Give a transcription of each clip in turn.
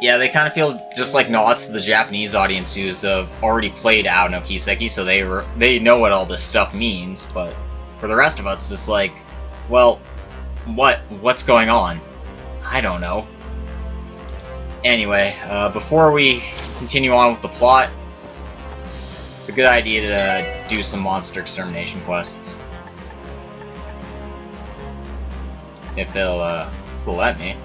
Yeah, they kind of feel just like nods to the Japanese audience who's already played Ao no Kiseki, so they know what all this stuff means. But for the rest of us, it's like, well, what's going on? I don't know. Anyway, before we continue on with the plot, it's a good idea to do some monster extermination quests. If they'll let me.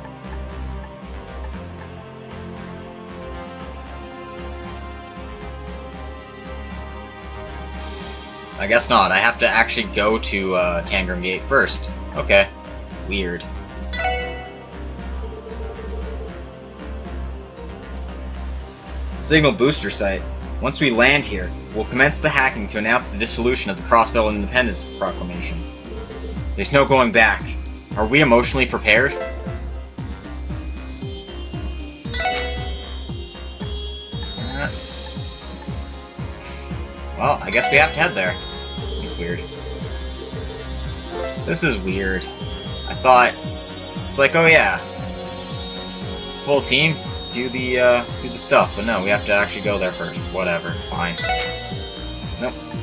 I guess not. I have to actually go to Tangram Gate first. Okay. Weird. Signal booster site. Once we land here, we'll commence the hacking to announce the dissolution of the Crossbell Independence Proclamation. There's no going back. Are we emotionally prepared? Well, I guess we have to head there. It's weird. This is weird. I thought it's like, oh yeah, full team, do the stuff, but no, we have to actually go there first. Whatever, fine.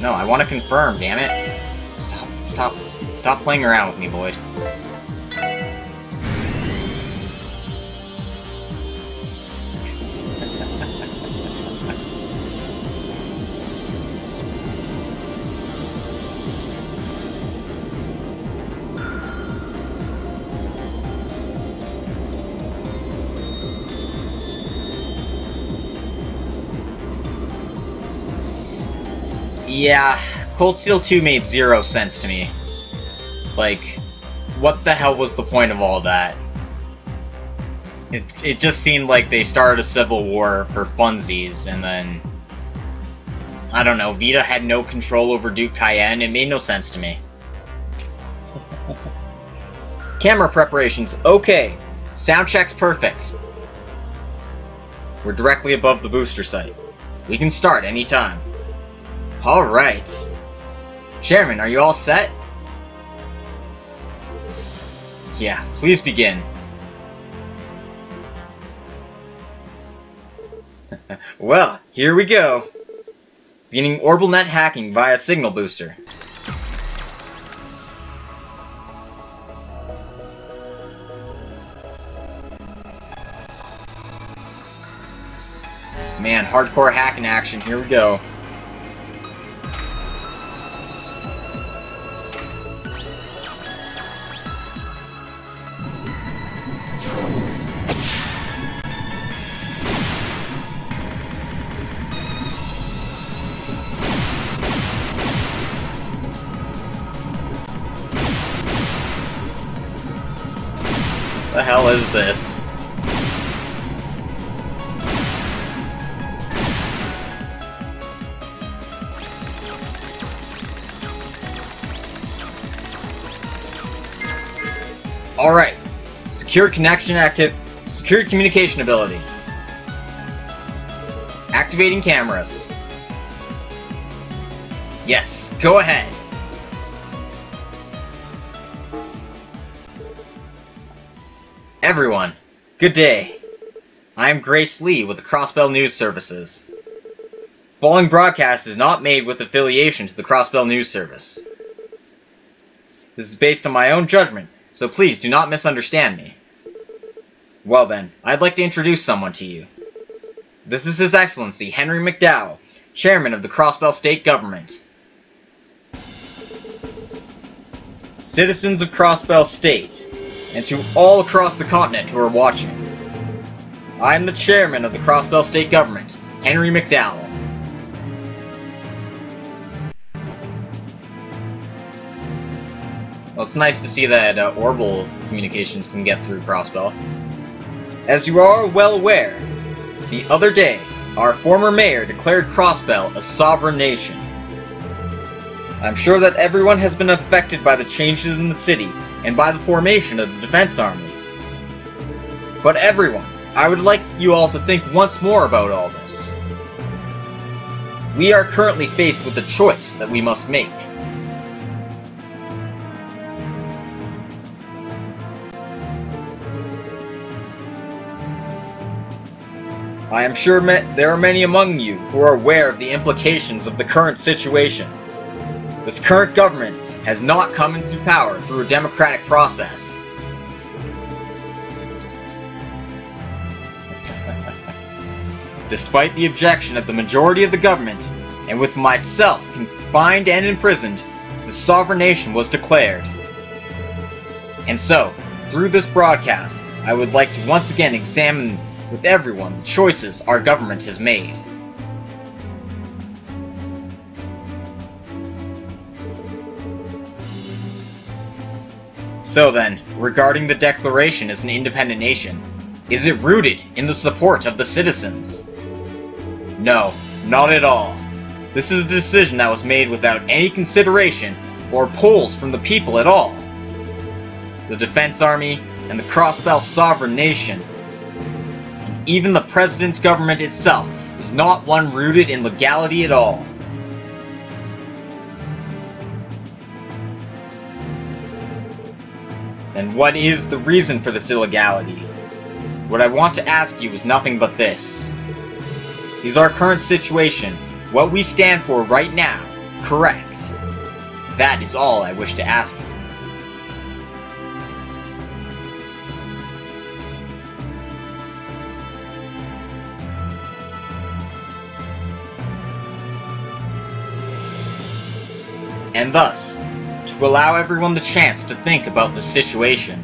No, I want to confirm. Damn it! Stop playing around with me, Void. Yeah, Cold Steel 2 made 0 sense to me. Like, what the hell was the point of all that? It just seemed like they started a civil war for funsies, and then... I don't know, Vita had no control over Duke Cayenne. It made no sense to me. Camera preparations, okay. Sound check's perfect. We're directly above the booster site. We can start anytime. Alright. Chairman, are you all set? Yeah, please begin. Well, here we go. Beginning orbital net hacking via signal booster. Man, hardcore hacking action, here we go. The hell is this? Alright. Secured connection active. Secured communication ability. Activating cameras. Yes, go ahead. Everyone, good day. I am Grace Lee with the Crossbell News Services. Following broadcast is not made with affiliation to the Crossbell News Service. This is based on my own judgment, so please do not misunderstand me. Well then, I'd like to introduce someone to you. This is His Excellency Henry McDowell, Chairman of the Crossbell State Government. Citizens of Crossbell State, and to all across the continent who are watching. I am the Chairman of the Crossbell State Government, Henry McDowell. Well, it's nice to see that orbital communications can get through Crossbell. As you are well aware, the other day, our former mayor declared Crossbell a sovereign nation. I'm sure that everyone has been affected by the changes in the city and by the formation of the Defense Army. But everyone, I would like you all to think once more about all this. We are currently faced with a choice that we must make. I am sure there are many among you who are aware of the implications of the current situation. This current government has not come into power through a democratic process. Despite the objection of the majority of the government, and with myself confined and imprisoned, the sovereign nation was declared. And so, through this broadcast, I would like to once again examine with everyone the choices our government has made. So then, regarding the declaration as an independent nation, is it rooted in the support of the citizens? No, not at all. This is a decision that was made without any consideration or polls from the people at all. The Defense Army and the Crossbell Sovereign Nation, and even the President's government itself, is not one rooted in legality at all. Then what is the reason for this illegality? What I want to ask you is nothing but this. Is our current situation, what we stand for right now, correct? That is all I wish to ask you. And thus, to allow everyone the chance to think about the situation.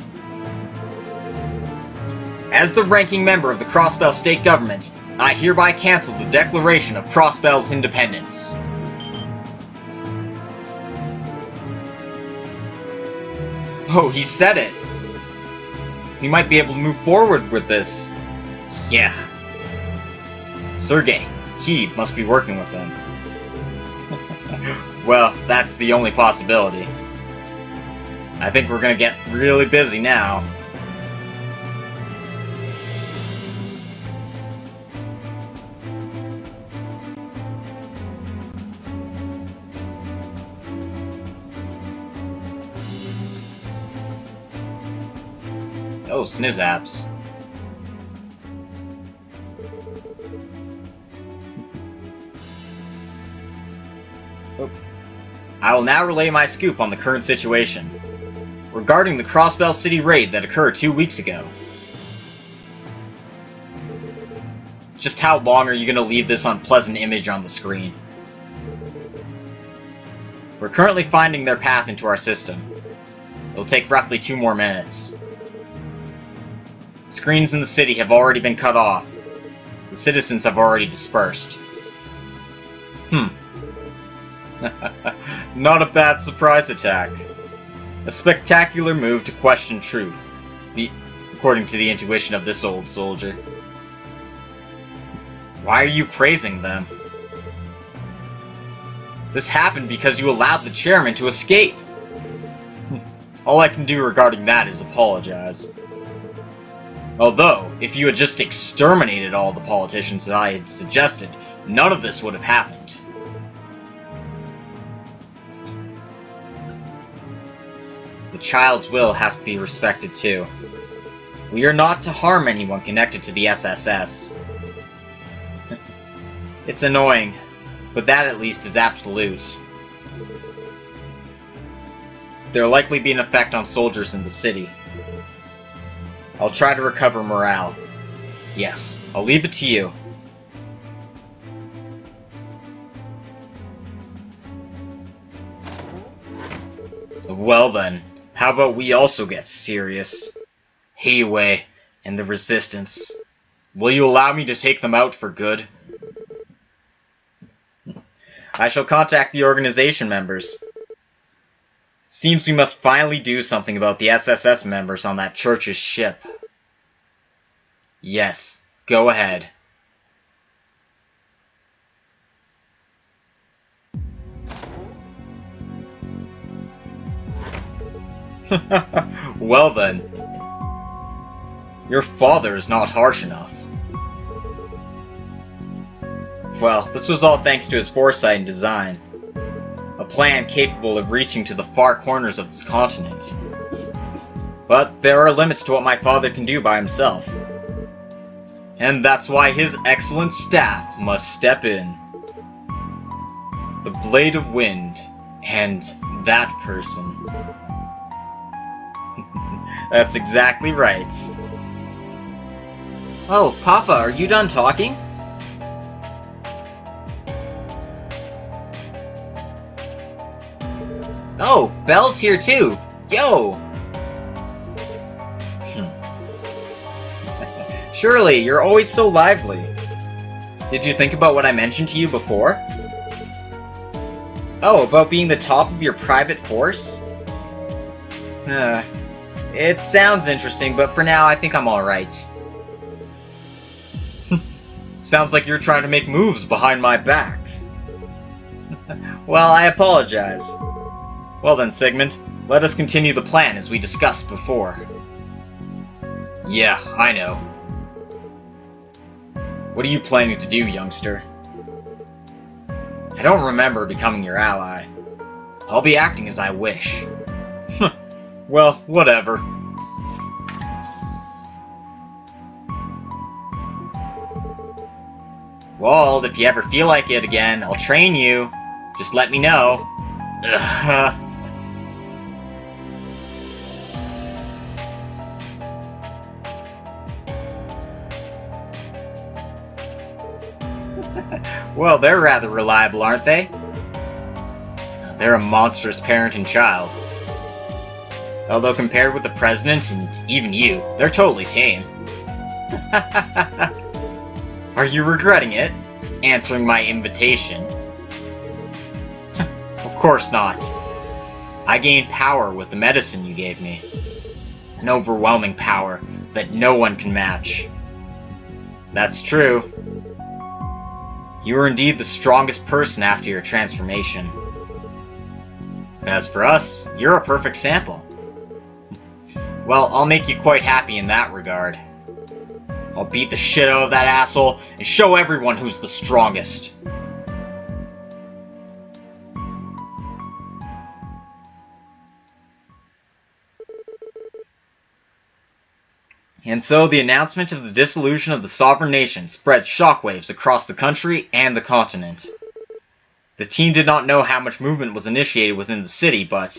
As the ranking member of the Crossbell State Government, I hereby cancel the declaration of Crossbell's independence. Oh, he said it! We might be able to move forward with this. Yeah. Sergey, he must be working with them. Well, that's the only possibility. I think we're gonna get really busy now. Oh, snizzaps. Oh. I will now relay my scoop on the current situation. Regarding the Crossbell City raid that occurred 2 weeks ago. Just how long are you going to leave this unpleasant image on the screen? We're currently finding their path into our system. It'll take roughly 2 more minutes. Screens in the city have already been cut off. The citizens have already dispersed. Not a bad surprise attack. A spectacular move to question truth, according to the intuition of this old soldier. Why are you praising them? This happened because you allowed the chairman to escape. All I can do regarding that is apologize. Although, if you had just exterminated all the politicians that I had suggested, none of this would have happened. The child's will has to be respected too. We are not to harm anyone connected to the SSS. It's annoying, but that at least is absolute. There'll likely be an effect on soldiers in the city. I'll try to recover morale. Yes, I'll leave it to you. Well then, how about we also get serious? Heiwei and the Resistance. Will you allow me to take them out for good? I shall contact the organization members. Seems we must finally do something about the SSS members on that church's ship. Yes, go ahead. Well then. Your father is not harsh enough. Well, this was all thanks to his foresight and design. A plan capable of reaching to the far corners of this continent. But there are limits to what my father can do by himself. And that's why his excellent staff must step in. The Blade of Wind and that person. That's exactly right. Oh, Papa, are you done talking? Oh, Belle's here too! Yo! Surely, you're always so lively. Did you think about what I mentioned to you before? Oh, about being the top of your private force? It sounds interesting, but for now I think I'm alright. Sounds like you're trying to make moves behind my back. Well, I apologize. Well then, Sigmund, let us continue the plan as we discussed before. Yeah, I know. What are you planning to do, youngster? I don't remember becoming your ally. I'll be acting as I wish. Well, whatever. Well, if you ever feel like it again, I'll train you. Just let me know. Ugh. Well, they're rather reliable, aren't they? They're a monstrous parent and child. Although compared with the President and even you, they're totally tame. Are you regretting it? Answering my invitation? Of course not. I gained power with the medicine you gave me. An overwhelming power that no one can match. That's true. You were indeed the strongest person after your transformation. As for us, you're a perfect sample. Well, I'll make you quite happy in that regard. I'll beat the shit out of that asshole and show everyone who's the strongest. And so the announcement of the dissolution of the sovereign nation spread shockwaves across the country and the continent. The team did not know how much movement was initiated within the city, but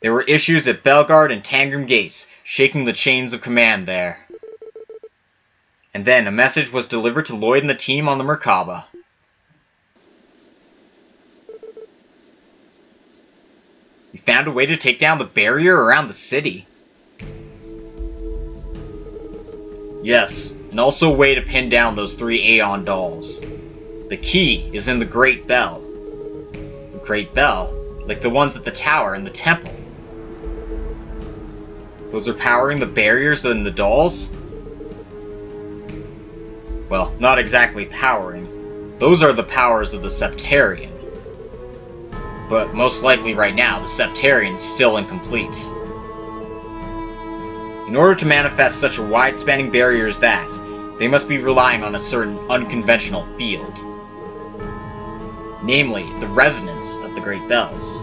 there were issues at Belgard and Tangram Gates, shaking the chains of command there. And then a message was delivered to Lloyd and the team on the Merkaba. We found a way to take down the barrier around the city. Yes, and also a way to pin down those 3 Aeon dolls. The key is in the Great Bell. The Great Bell, like the ones at the tower and the temple. Those are powering the barriers and the dolls? Well, not exactly powering. Those are the powers of the Septarian. But most likely right now, the Septarian is still incomplete. In order to manifest such a wide-spanning barrier as that, they must be relying on a certain unconventional field. Namely, the resonance of the Great Bells.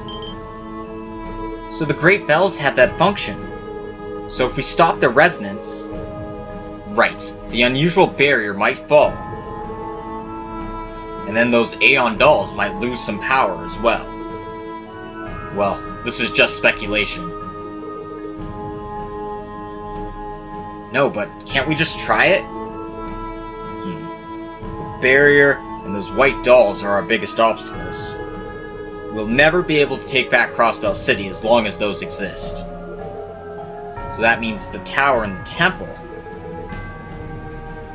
So the Great Bells have that function. So if we stop their resonance... Right, the unusual barrier might fall. And then those Aeon dolls might lose some power as well. Well, this is just speculation. No, but can't we just try it? The barrier and those white dolls are our biggest obstacles. We'll never be able to take back Crossbell City as long as those exist. So that means the tower and the temple.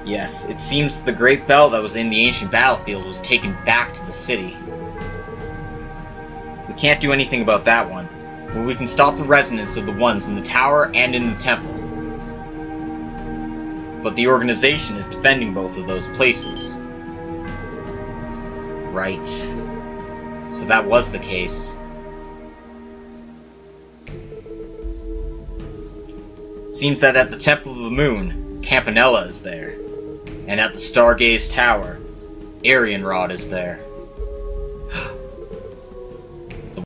Yes, it seems the Great Bell that was in the ancient battlefield was taken back to the city. We can't do anything about that one, but we can stop the resonance of the ones in the tower and in the temple. But the organization is defending both of those places. Right. So that was the case. Seems that at the Temple of the Moon, Campanella is there. And at the Stargaze Tower, Arianrod is there.